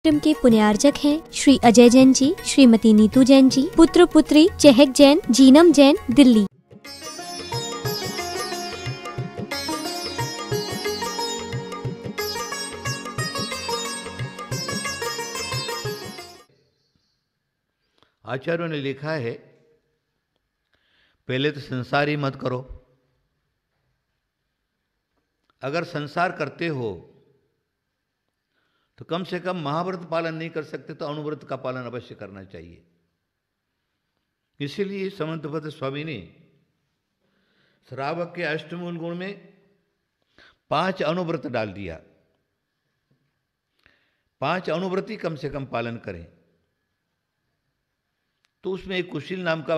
कार्यक्रम के पुण्यार्जक हैं श्री अजय जैन जी, श्रीमती नीतू जैन जी, पुत्र पुत्री चहक जैन, जीनम जैन, दिल्ली। आचार्यों ने लिखा है, पहले तो संसार ही मत करो। अगर संसार करते हो तो कम से कम महाव्रत पालन नहीं कर सकते तो अनुव्रत का पालन अवश्य करना चाहिए। इसीलिए समंतभद्र स्वामी ने श्रावक के अष्टमूल गुण में 5 अनुव्रत डाल दिया। 5 अनुव्रत ही कम से कम पालन करें। तो उसमें एक कुशील नाम का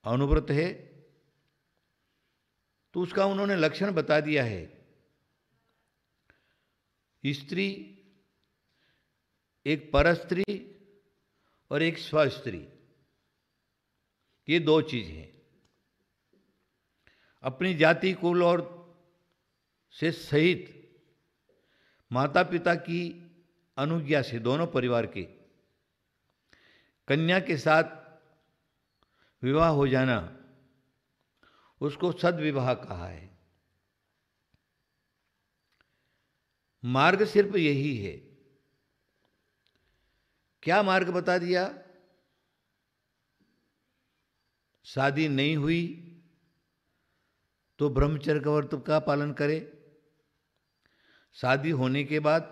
अनुव्रत है, तो उसका उन्होंने लक्षण बता दिया है। स्त्री, एक परस्त्री और एक स्वस्त्री, ये 2 चीज हैं। अपनी जाति कुल और से सहित माता पिता की अनुज्ञा से दोनों परिवार के कन्या के साथ विवाह हो जाना, उसको सद्विवाह कहा है। मार्ग सिर्फ यही है। क्या मार्ग बता दिया? शादी नहीं हुई तो ब्रह्मचर्य का व्रत का पालन करे। शादी होने के बाद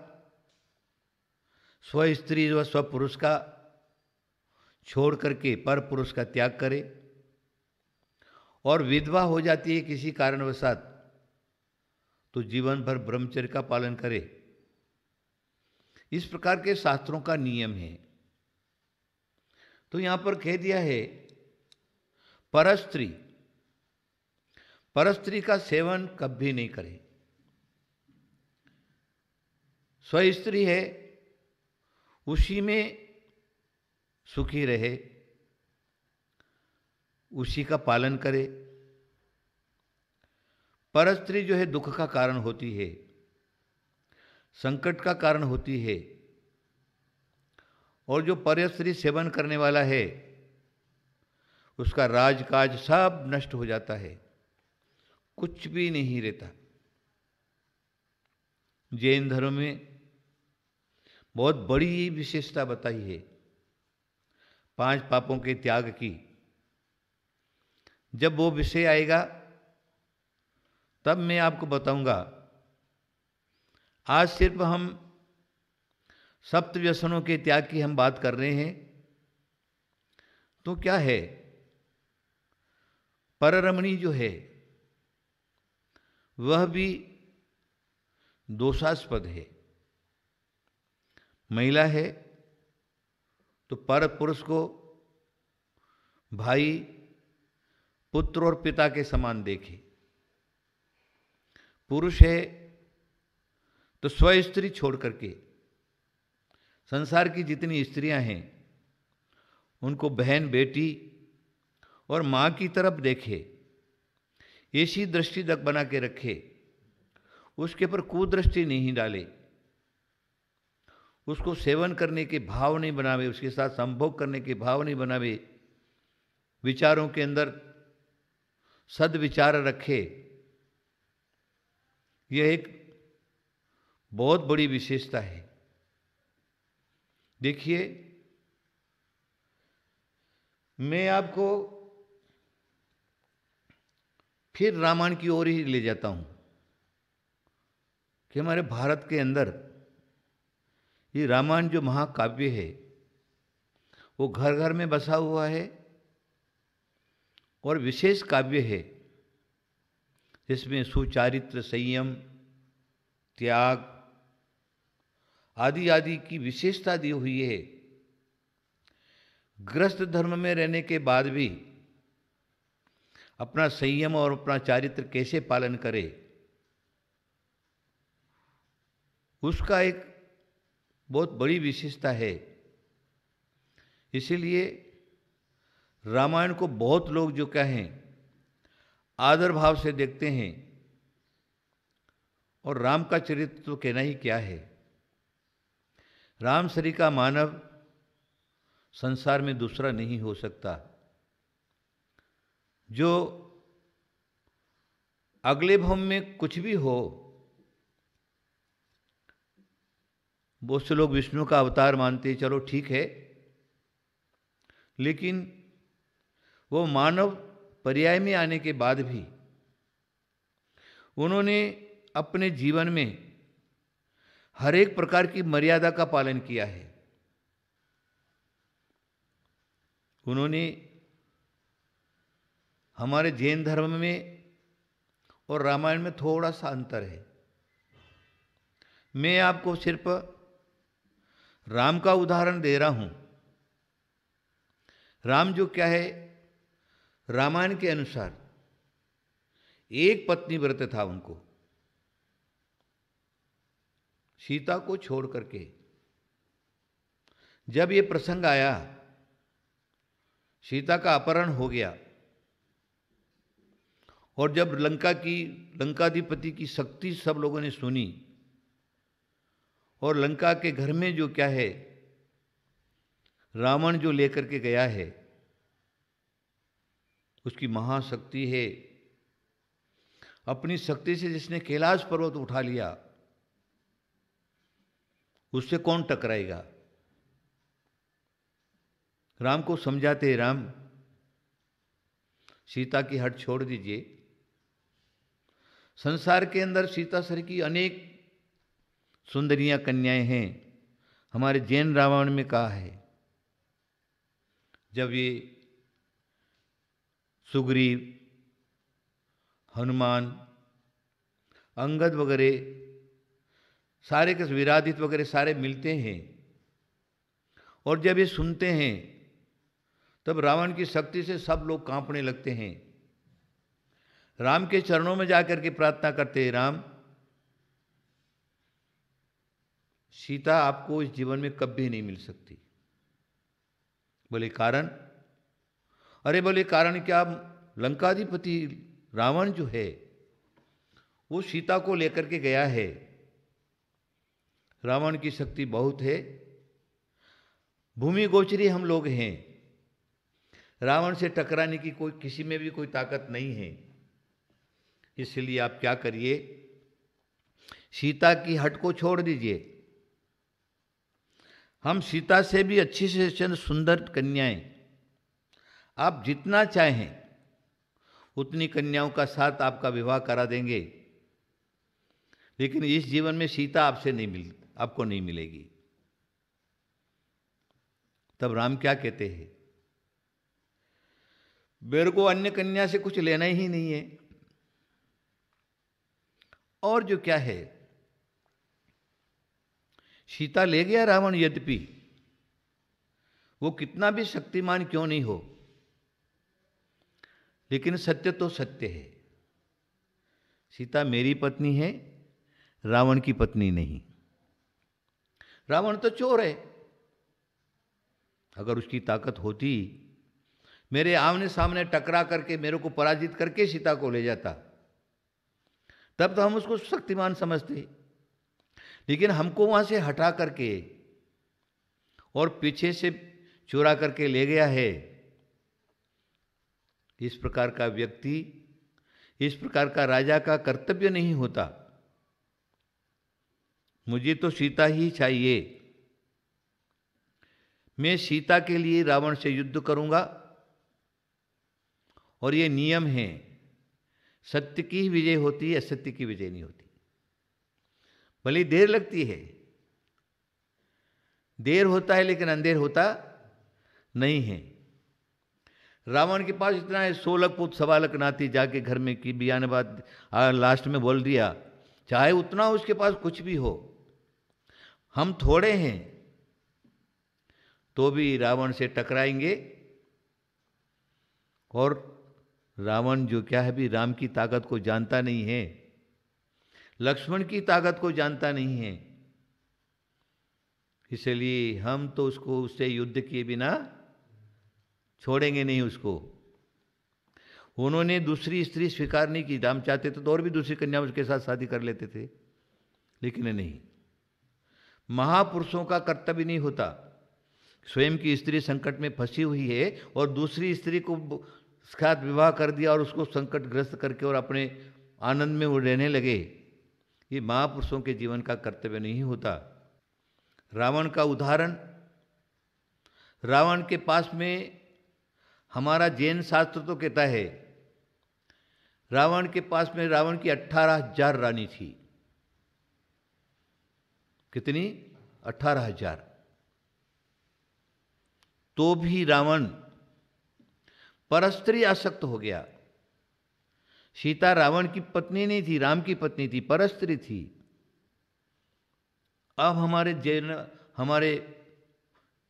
स्व स्त्री व स्व पुरुष का छोड़ करके पर पुरुष का त्याग करे, और विधवा हो जाती है किसी कारणवशात तो जीवन भर ब्रह्मचर्य का पालन करे। इस प्रकार के शास्त्रों का नियम है। तो यहां पर कह दिया है परस्त्री, परस्त्री का सेवन कभी नहीं करे। स्वस्त्री है, उसी में सुखी रहे, उसी का पालन करे। परस्त्री जो है दुख का कारण होती है, संकट का कारण होती है, और जो परस्त्री सेवन करने वाला है उसका राजकाज सब नष्ट हो जाता है, कुछ भी नहीं रहता। जैन धर्म में बहुत बड़ी विशेषता बताई है 5 पापों के त्याग की। जब वो विषय आएगा तब मैं आपको बताऊंगा। आज सिर्फ हम सप्त व्यसनों के त्याग की हम बात कर रहे हैं। तो क्या है, पररमणी जो है वह भी दोषास्पद है। महिला है तो पर पुरुष को भाई, पुत्र और पिता के समान देखे। पुरुष है तो स्व स्त्री छोड़ करके संसार की जितनी स्त्रियां हैं उनको बहन, बेटी और मां की तरफ देखे, ऐसी दृष्टि तक बना के रखे, उसके पर कुदृष्टि नहीं डाले, उसको सेवन करने के भाव नहीं बनावे, उसके साथ संभोग करने के भाव नहीं बनावे, विचारों के अंदर सद्विचार रखे। यह एक बहुत बड़ी विशेषता है। देखिए, मैं आपको फिर रामायण की ओर ही ले जाता हूं कि हमारे भारत के अंदर ये रामायण जो महाकाव्य है वो घर घर में बसा हुआ है और विशेष काव्य है जिसमें सुचारित्र, संयम, त्याग आदि आदि की विशेषता दी हुई है। गृहस्थ धर्म में रहने के बाद भी अपना संयम और अपना चारित्र कैसे पालन करे, उसका एक बहुत बड़ी विशेषता है। इसीलिए रामायण को बहुत लोग जो कहें आदर भाव से देखते हैं, और राम का चरित्र तो कहना ही क्या है। राम सरी का मानव संसार में दूसरा नहीं हो सकता, जो अगले भव में कुछ भी हो। बहुत से लोग विष्णु का अवतार मानते हैं, चलो ठीक है, लेकिन वो मानव पर्याय में आने के बाद भी उन्होंने अपने जीवन में हर एक प्रकार की मर्यादा का पालन किया है। उन्होंने हमारे जैन धर्म में और रामायण में थोड़ा सा अंतर है। मैं आपको सिर्फ राम का उदाहरण दे रहा हूं। राम जो क्या है, रामायण के अनुसार एक पत्नी व्रत था उनको, सीता को छोड़ करके। जब ये प्रसंग आया, सीता का अपहरण हो गया, और जब लंकाधिपति की शक्ति सब लोगों ने सुनी, और लंका के घर में जो क्या है रावण जो लेकर के गया है, उसकी महाशक्ति है, अपनी शक्ति से जिसने कैलाश पर्वत उठा लिया, उससे कौन टकराएगा। राम को समझाते, राम सीता की हट छोड़ दीजिए। संसार के अंदर सीता सर की अनेक सुंदरियां कन्याएं हैं, हमारे जैन रामायण में कहा है। जब ये सुग्रीव, हनुमान, अंगद वगैरह सारे के विराधित वगैरह सारे मिलते हैं, और जब ये सुनते हैं, तब रावण की शक्ति से सब लोग कांपने लगते हैं। राम के चरणों में जाकर के प्रार्थना करते हैं, राम सीता आपको इस जीवन में कभी नहीं मिल सकती। बोले कारण? अरे बोले कारण क्या, लंकाधिपति रावण जो है वो सीता को लेकर के गया है। रावण की शक्ति बहुत है, भूमि गोचरी हम लोग हैं, रावण से टकराने की कोई किसी में भी कोई ताकत नहीं है। इसलिए आप क्या करिए, सीता की हट को छोड़ दीजिए। हम सीता से भी अच्छी से चंद सुंदर कन्याएं, आप जितना चाहें उतनी कन्याओं का साथ आपका विवाह करा देंगे, लेकिन इस जीवन में सीता आपको नहीं मिलेगी। तब राम क्या कहते हैं, मेरे को अन्य कन्या से कुछ लेना ही नहीं है। और जो क्या है, सीता ले गया रावण, यद्यपि वो कितना भी शक्तिमान क्यों नहीं हो, लेकिन सत्य तो सत्य है। सीता मेरी पत्नी है, रावण की पत्नी नहीं। रावण तो चोर है, अगर उसकी ताकत होती मेरे आमने सामने टकरा करके मेरे को पराजित करके सीता को ले जाता, तब तो हम उसको शक्तिमान समझते। लेकिन हमको वहां से हटा करके और पीछे से चुरा करके ले गया है। इस प्रकार का व्यक्ति, इस प्रकार का राजा का कर्तव्य नहीं होता। मुझे तो सीता ही चाहिए, मैं सीता के लिए रावण से युद्ध करूंगा। और ये नियम है, सत्य की ही विजय होती है, असत्य की विजय नहीं होती। भले देर लगती है, देर होता है, लेकिन अंधेर होता नहीं है। रावण के पास इतना है, 16 पुत्र 1.25 लाख नाती, जाके घर में की बियाने बात लास्ट में बोल दिया। चाहे उतना उसके पास कुछ भी हो, हम थोड़े हैं तो भी रावण से टकराएंगे। और रावण जो क्या है भी राम की ताकत को जानता नहीं है, लक्ष्मण की ताकत को जानता नहीं है। इसलिए हम तो उससे युद्ध किए बिना छोड़ेंगे नहीं उसको। उन्होंने दूसरी स्त्री स्वीकार नहीं की, राम चाहते तो और भी दूसरी कन्या उसके साथ शादी कर लेते थे, लेकिन नहीं। महापुरुषों का कर्तव्य नहीं होता। स्वयं की स्त्री संकट में फंसी हुई है और दूसरी स्त्री को साथ विवाह कर दिया और उसको संकटग्रस्त करके और अपने आनंद में वो रहने लगे, ये महापुरुषों के जीवन का कर्तव्य नहीं होता। रावण का उदाहरण, रावण के पास में हमारा जैन शास्त्र तो कहता है, रावण के पास में रावण की 18,000 रानी थी। कितनी? 18,000। तो भी रावण परस्त्री आसक्त हो गया। सीता रावण की पत्नी नहीं थी, राम की पत्नी थी, परस्त्री थी। अब हमारे जैन, हमारे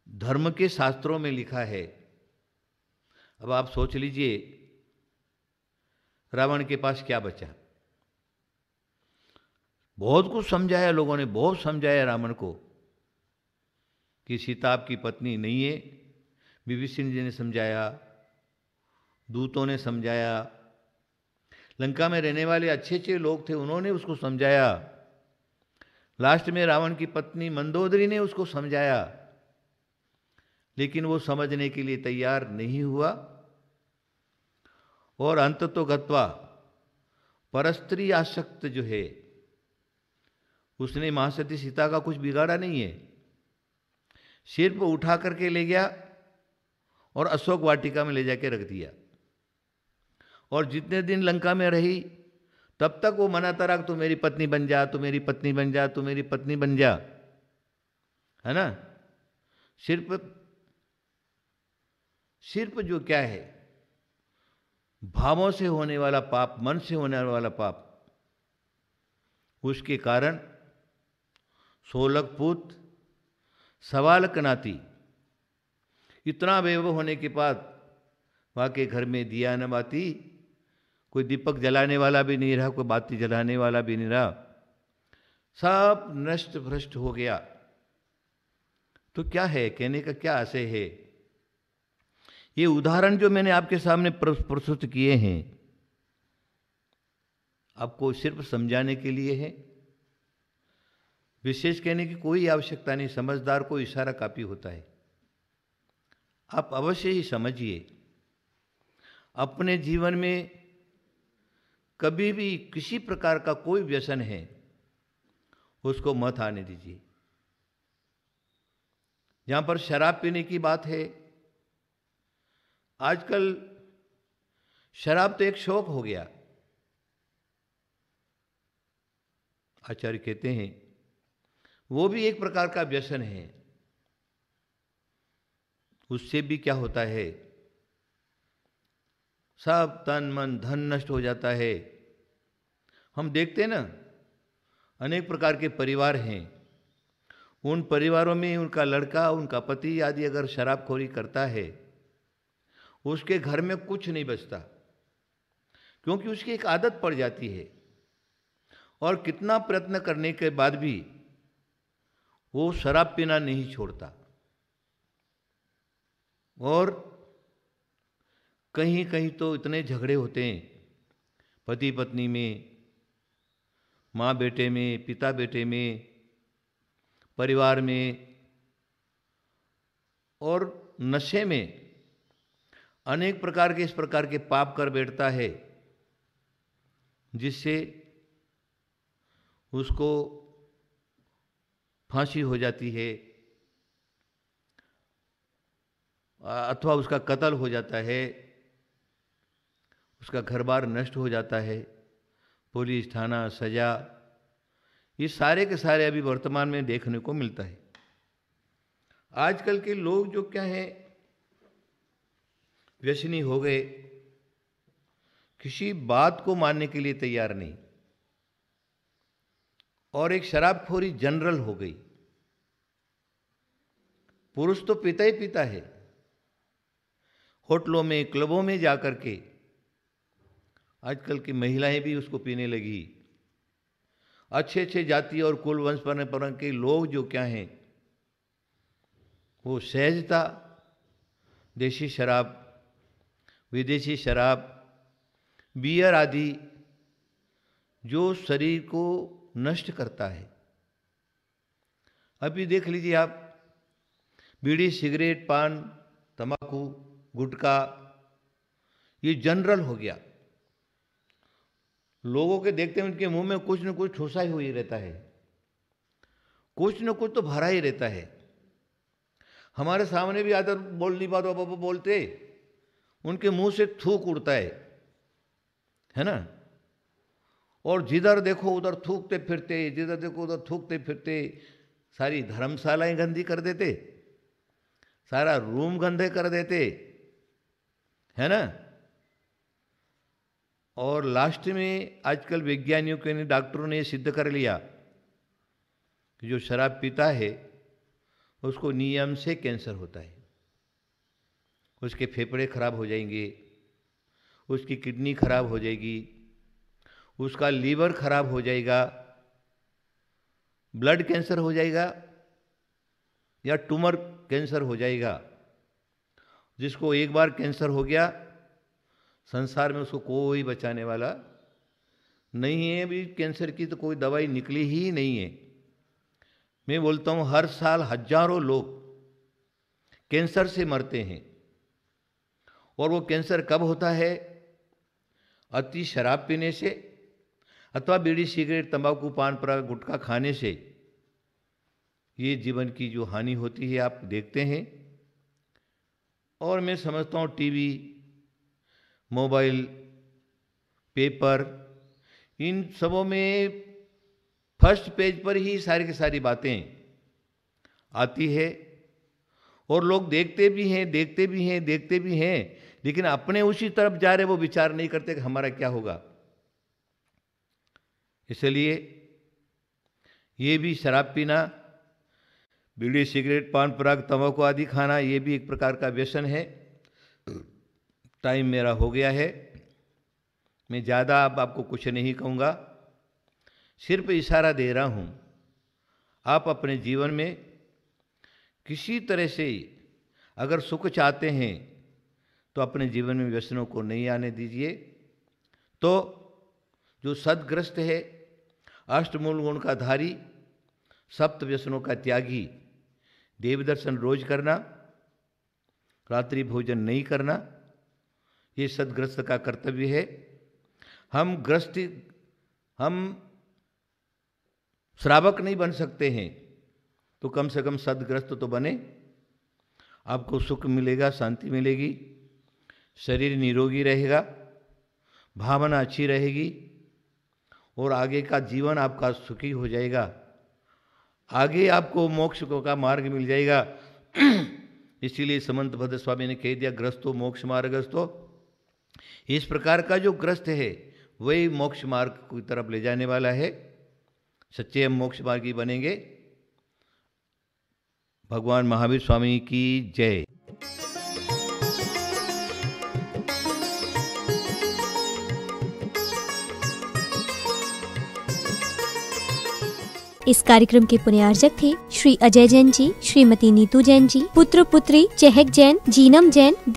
धर्म के शास्त्रों में लिखा है, अब आप सोच लीजिए रावण के पास क्या बचा। बहुत कुछ समझाया लोगों ने, बहुत समझाया रावण को कि सीता आपकी पत्नी नहीं है। विभीषण जी ने समझाया, दूतों ने समझाया, लंका में रहने वाले अच्छे अच्छे लोग थे उन्होंने उसको समझाया। लास्ट में रावण की पत्नी मंदोदरी ने उसको समझाया, लेकिन वो समझने के लिए तैयार नहीं हुआ और अंत तो गत्वा परस्त्री आसक्त जो है उसने महासती सीता का कुछ बिगाड़ा नहीं है। सिर पर उठा करके ले गया और अशोक वाटिका में ले जाके रख दिया और जितने दिन लंका में रही तब तक वो मनाता रहा, तू मेरी पत्नी बन जा, तू मेरी पत्नी बन जा, तू मेरी पत्नी बन जा, है ना। सिर्फ जो क्या है, भावों से होने वाला पाप, मन से होने वाला पाप, उसके कारण 16 पुत्र, सवालक नाती, इतना वैभव होने के बाद वहाँ के घर में दिया न बाती, कोई दीपक जलाने वाला भी नहीं रहा, कोई बाती जलाने वाला भी नहीं रहा, सब नष्ट भ्रष्ट हो गया। तो क्या है, कहने का क्या आशय है? ये उदाहरण जो मैंने आपके सामने प्रस्तुत किए हैं आपको सिर्फ समझाने के लिए है, विशेष कहने की कोई आवश्यकता नहीं। समझदार को इशारा काफी होता है। आप अवश्य ही समझिए, अपने जीवन में कभी भी किसी प्रकार का कोई व्यसन है उसको मत आने दीजिए। जहां पर शराब पीने की बात है, आजकल शराब तो एक शौक हो गया। आचार्य कहते हैं वो भी एक प्रकार का व्यसन है। उससे भी क्या होता है, सब तन मन धन नष्ट हो जाता है। हम देखते हैं ना, अनेक प्रकार के परिवार हैं, उन परिवारों में उनका लड़का, उनका पति आदि अगर शराबखोरी करता है, उसके घर में कुछ नहीं बचता, क्योंकि उसकी एक आदत पड़ जाती है और कितना प्रयत्न करने के बाद भी वो शराब पीना नहीं छोड़ता। और कहीं कहीं तो इतने झगड़े होते हैं पति पत्नी में, माँ बेटे में, पिता बेटे में, परिवार में, और नशे में अनेक प्रकार के इस प्रकार के पाप कर बैठता है जिससे उसको फांसी हो जाती है अथवा उसका कत्ल हो जाता है, उसका घर बार नष्ट हो जाता है, पुलिस थाना सजा, ये सारे के सारे अभी वर्तमान में देखने को मिलता है। आजकल के लोग जो क्या है, व्यसनी हो गए, किसी बात को मानने के लिए तैयार नहीं, और एक शराबखोरी जनरल हो गई। पुरुष तो पीता ही पीता है, होटलों में, क्लबों में जाकर के आजकल की महिलाएं भी उसको पीने लगी। अच्छे अच्छे जाति और कुल वंश परंपरा के लोग जो क्या हैं, वो सहजता देशी शराब, विदेशी शराब, बियर आदि जो शरीर को नष्ट करता है, अभी देख लीजिए आप, बीड़ी, सिगरेट, पान, तंबाकू, गुटखा, ये जनरल हो गया। लोगों के देखते हैं उनके मुंह में कुछ न कुछ ठूसा ही हुई रहता है, कुछ न कुछ तो भरा ही रहता है। हमारे सामने भी आकर बोल नहीं पाते, पापा बोलते, उनके मुंह से थूक उड़ता है ना। और जिधर देखो उधर थूकते फिरते, जिधर देखो उधर थूकते फिरते, सारी धर्मशालाएं गंदी कर देते, सारा रूम गंदे कर देते, है ना। और लास्ट में आजकल वैज्ञानिकों के, डॉक्टरों ने सिद्ध कर लिया कि जो शराब पीता है उसको नियम से कैंसर होता है, उसके फेफड़े खराब हो जाएंगे, उसकी किडनी खराब हो जाएगी, उसका लीवर खराब हो जाएगा, ब्लड कैंसर हो जाएगा या ट्यूमर कैंसर हो जाएगा। जिसको एक बार कैंसर हो गया, संसार में उसको कोई बचाने वाला नहीं है। भी कैंसर की तो कोई दवाई निकली ही नहीं है। मैं बोलता हूँ हर साल हजारों लोग कैंसर से मरते हैं। और वो कैंसर कब होता है? अति शराब पीने से अथवा बीड़ी, सिगरेट, तंबाकू, पान पराग, गुटखा खाने से। ये जीवन की जो हानि होती है आप देखते हैं। और मैं समझता हूँ टीवी, मोबाइल, पेपर, इन सबों में फर्स्ट पेज पर ही सारी की सारी बातें आती है और लोग देखते भी हैं, देखते भी हैं, देखते भी हैं, लेकिन अपने उसी तरफ जा रहे, वो विचार नहीं करते कि हमारा क्या होगा। इसलिए ये भी शराब पीना, बीड़ी, सिगरेट, पान पराग, तंबाकू आदि खाना, ये भी एक प्रकार का व्यसन है। टाइम मेरा हो गया है, मैं ज़्यादा अब आपको कुछ नहीं कहूँगा, सिर्फ इशारा दे रहा हूँ। आप अपने जीवन में किसी तरह से अगर सुख चाहते हैं तो अपने जीवन में व्यसनों को नहीं आने दीजिए। तो जो सद्ग्रस्त है, अष्टमूल गुण का धारी, सप्त व्यसनों का त्यागी, देव दर्शन रोज करना, रात्रि भोजन नहीं करना, ये सद्ग्रस्त का कर्तव्य है। हम श्रावक नहीं बन सकते हैं तो कम से कम सद्ग्रस्त तो बने। आपको सुख मिलेगा, शांति मिलेगी, शरीर निरोगी रहेगा, भावना अच्छी रहेगी और आगे का जीवन आपका सुखी हो जाएगा। आगे आपको मोक्ष का मार्ग मिल जाएगा। इसीलिए समंत भद्र स्वामी ने कह दिया, ग्रस्तो मोक्ष मार्गस्तो। इस प्रकार का जो ग्रस्त है वही मोक्ष मार्ग की तरफ ले जाने वाला है। सच्चे हम मोक्ष मार्गी बनेंगे। भगवान महावीर स्वामी की जय। इस कार्यक्रम के पुण्यार्जक थे श्री अजय जैन जी, श्रीमती नीतू जैन जी, पुत्र पुत्री चहक जैन, जीनम जैन,